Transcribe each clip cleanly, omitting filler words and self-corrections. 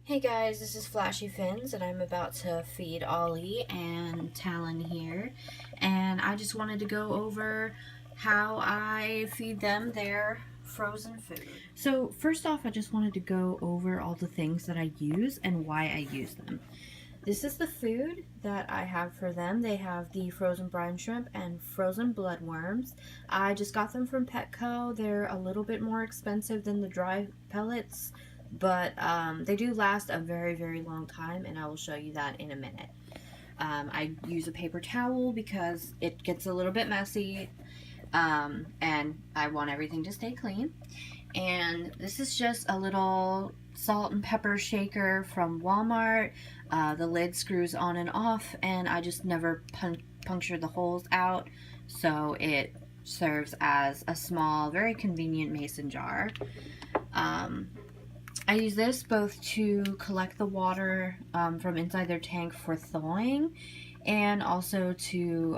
Hey guys, this is Flashy Fins and I'm about to feed Ollie and Talon here, and I just wanted to go over how I feed them their frozen food. So first off, I just wanted to go over all the things that I use and why I use them. This is the food that I have for them. They have the frozen brine shrimp and frozen bloodworms. I just got them from Petco. They're a little bit more expensive than the dry pellets, but they do last a very, very long time, and I will show you that in a minute. I use a paper towel because it gets a little bit messy, and I want everything to stay clean. And this is just a little salt and pepper shaker from Walmart. The lid screws on and off, and I just never puncture the holes out, so it serves as a small, very convenient mason jar. I use this both to collect the water from inside their tank for thawing, and also to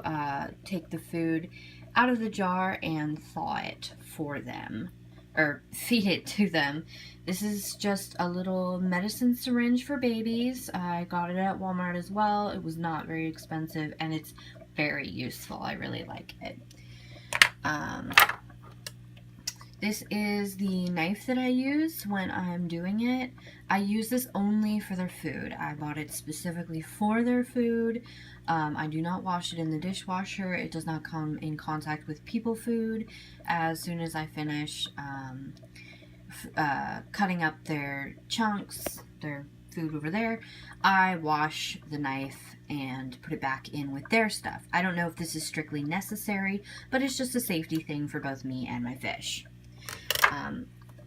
take the food out of the jar and thaw it for them, or feed it to them. This is just a little medicine syringe for babies. I got it at Walmart as well. It was not very expensive, and it's very useful. I really like it. This is the knife that I use when I'm doing it. I use this only for their food. I bought it specifically for their food. I do not wash it in the dishwasher. It does not come in contact with people food. As soon as I finish cutting up their chunks, their food over there, I wash the knife and put it back in with their stuff. I don't know if this is strictly necessary, but it's just a safety thing for both me and my fish.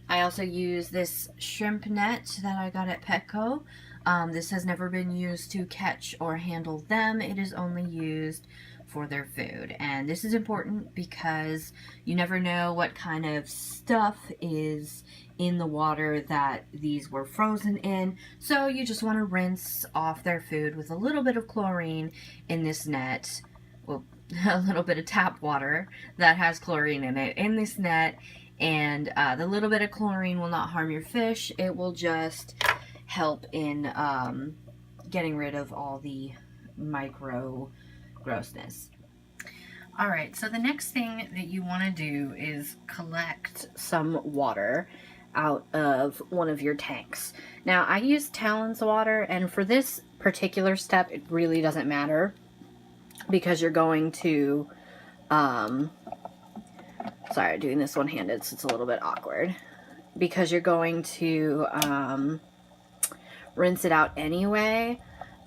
I also use this shrimp net that I got at Petco. This has never been used to catch or handle them. It is only used for their food. And this is important because you never know what kind of stuff is in the water that these were frozen in. So you just want to rinse off their food with a little bit of chlorine in this net. Well, a little bit of tap water that has chlorine in it in this net. And the little bit of chlorine will not harm your fish. It will just help in getting rid of all the micro grossness. Alright, so the next thing that you want to do is collect some water out of one of your tanks. Now, I use Talon's water, and for this particular step, it really doesn't matter because you're going to sorry, doing this one-handed, so it's a little bit awkward. Because you're going to rinse it out anyway.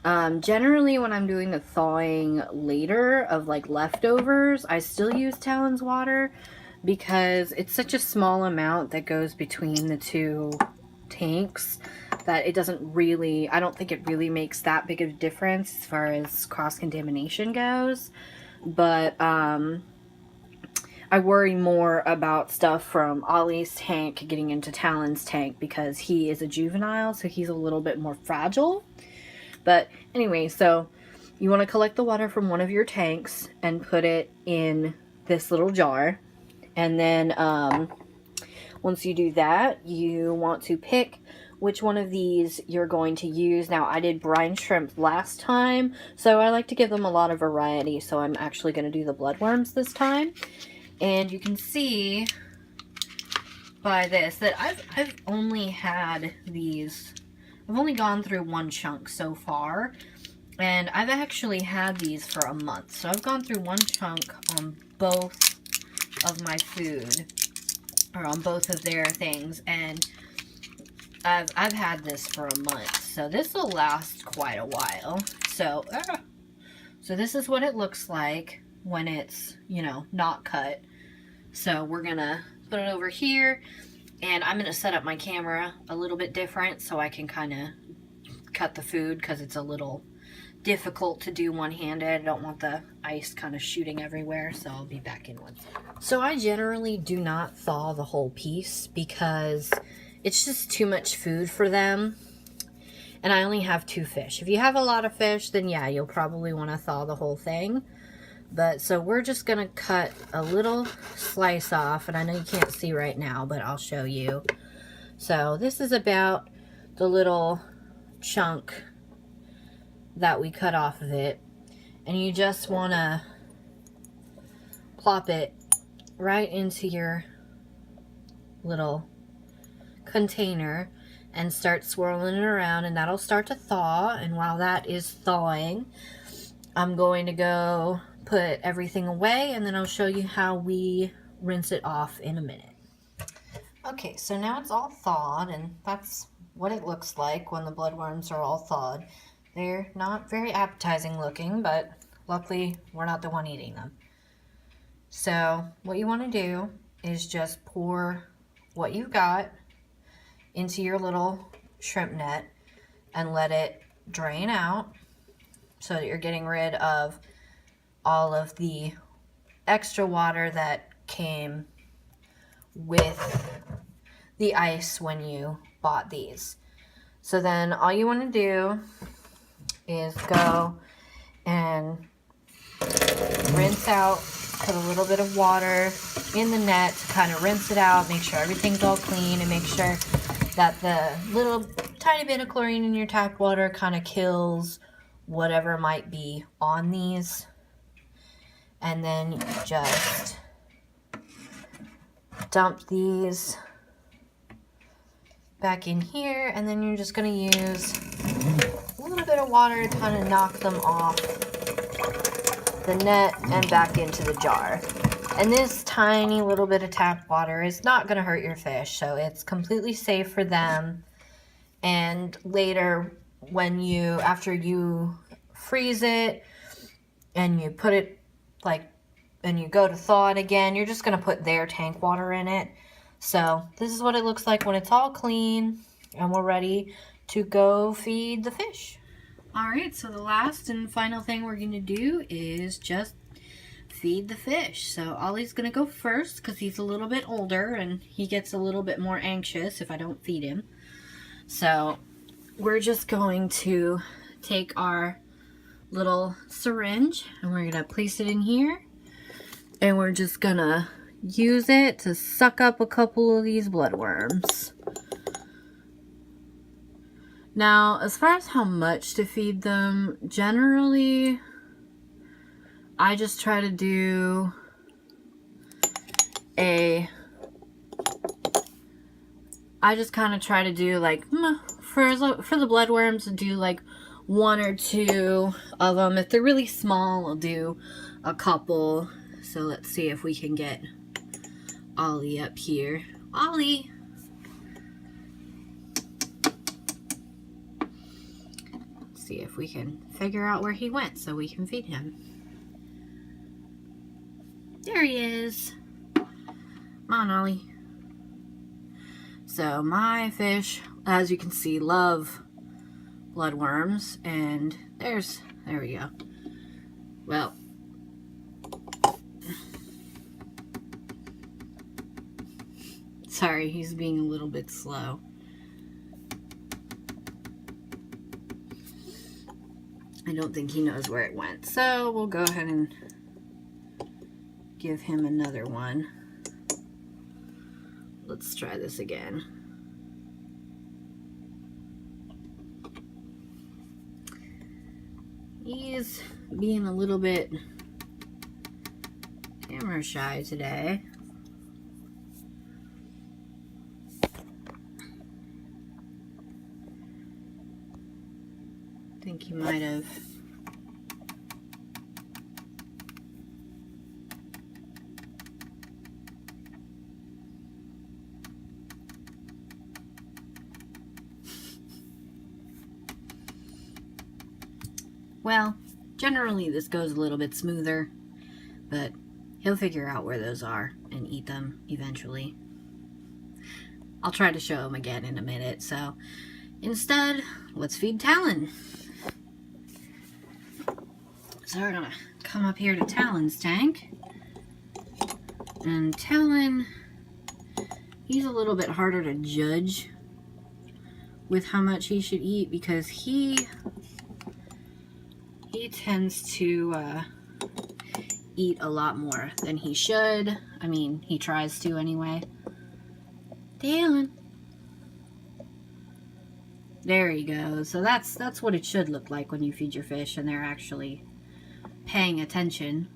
Generally, when I'm doing the thawing later of like leftovers, I still use Talon's water because it's such a small amount that goes between the two tanks that it doesn't really, I don't think it really makes that big of a difference as far as cross-contamination goes. But I worry more about stuff from Ollie's tank getting into Talon's tank because he is a juvenile, so he's a little bit more fragile. But anyway, so you want to collect the water from one of your tanks and put it in this little jar. And then once you do that, you want to pick which one of these you're going to use. Now, I did brine shrimp last time, so I like to give them a lot of variety, so I'm actually going to do the bloodworms this time. And you can see by this that I've only had these, I've only gone through one chunk so far, and I've actually had these for a month. So I've gone through one chunk on both of my food, or on both of their things, and I've had this for a month. So this will last quite a while. So this is what it looks like when it's, you know, not cut. So we're gonna put it over here, and I'm gonna set up my camera a little bit different so I can kind of cut the food because it's a little difficult to do one-handed. I don't want the ice kind of shooting everywhere, so I'll be back in one second. So I generally do not thaw the whole piece because it's just too much food for them. And I only have 2 fish. If you have a lot of fish, then yeah, you'll probably want to thaw the whole thing. But so we're just going to cut a little slice off, and I know you can't see right now, but I'll show you. So this is about the little chunk that we cut off of it, and you just want to plop it right into your little container and start swirling it around, and that'll start to thaw. And while that is thawing, I'm going to go put everything away, and then I'll show you how we rinse it off in a minute. Okay, so now it's all thawed, and that's what it looks like when the bloodworms are all thawed. They're not very appetizing looking, but luckily we're not the one eating them. So what you want to do is just pour what you got into your little shrimp net and let it drain out so that you're getting rid of all of the extra water that came with the ice when you bought these. So then all you want to do is go and rinse out, put a little bit of water in the net to kind of rinse it out, make sure everything's all clean, and make sure that the little tiny bit of chlorine in your tap water kind of kills whatever might be on these. And then you just dump these back in here, and then you're just going to use a little bit of water to kind of knock them off the net and back into the jar. And this tiny little bit of tap water is not going to hurt your fish, so it's completely safe for them. And later, when after you freeze it and you put it and you go to thaw it again, you're just going to put their tank water in it. So this is what it looks like when it's all clean and we're ready to go feed the fish. All right, so the last and final thing we're going to do is just feed the fish. So Ollie's going to go first because he's a little bit older and he gets a little bit more anxious if I don't feed him. So we're just going to take our little syringe and we're going to place it in here, and we're just going to use it to suck up a couple of these bloodworms. Now, as far as how much to feed them, generally I just try to do like for the bloodworms, do like 1 or 2 of them. If they're really small, I'll do a couple. So let's see if we can get Ollie up here. Ollie! Let's see if we can figure out where he went so we can feed him. There he is. Come on, Ollie. So my fish, as you can see, love bloodworms, and there we go. Well, sorry, he's being a little bit slow. I don't think he knows where it went, so we'll go ahead and give him another one. Let's try this again. He's being a little bit camera shy today. I think he might have well, generally this goes a little bit smoother, but he'll figure out where those are and eat them eventually. I'll try to show him again in a minute, so instead, let's feed Talon. So we're gonna come up here to Talon's tank, and Talon, he's a little bit harder to judge with how much he should eat because he tends to eat a lot more than he should. I mean, he tries to anyway. Talon. There you go. So that's what it should look like when you feed your fish and they're actually paying attention.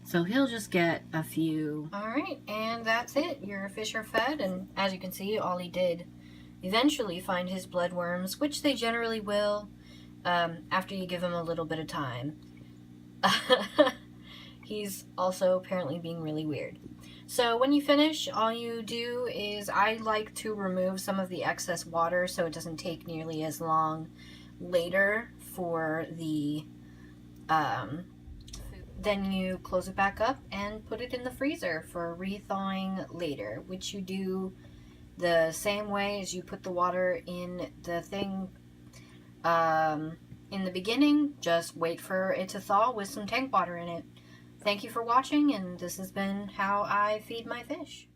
So he'll just get a few. Alright, and that's it. Your fish are fed, and as you can see, Ollie did eventually find his bloodworms, which they generally will after you give them a little bit of time. He's also apparently being really weird. So when you finish, all you do is, I like to remove some of the excess water so it doesn't take nearly as long later for the then you close it back up and put it in the freezer for rethawing later, which you do the same way as you put the water in the thing in the beginning. Just wait for it to thaw with some tank water in it. Thank you for watching, and this has been how I feed my fish.